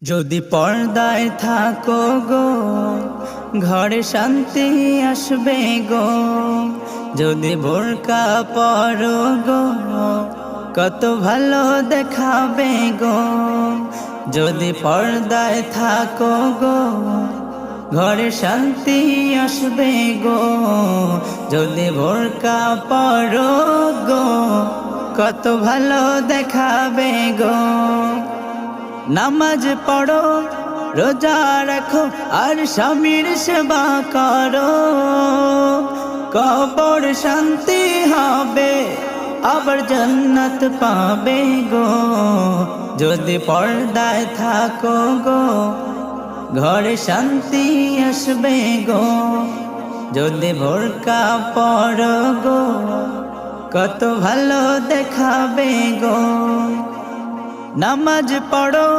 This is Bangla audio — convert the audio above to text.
যদি পর্দায় থাকো গো ঘরে শান্তি আসবে গো। যদি বোরকা পরো গো কত ভালো দেখাবে গো। যদি পর্দায় থাকো গো ঘরে শান্তি আসবে গো। যদি বোরকা পরো গো কত ভালো দেখাবে গো। নামাজ পড়ো রোজা রাখো আর স্বামীর সেবা করো, কবর শান্তি হবে আবার জান্নাত পাবে গো। যদি পর্দায় থাকো গো ঘরে শান্তি আসবে গো। যদি বোরকা পরো গো কত ভালো দেখাবে গো। নামাজ পড়ো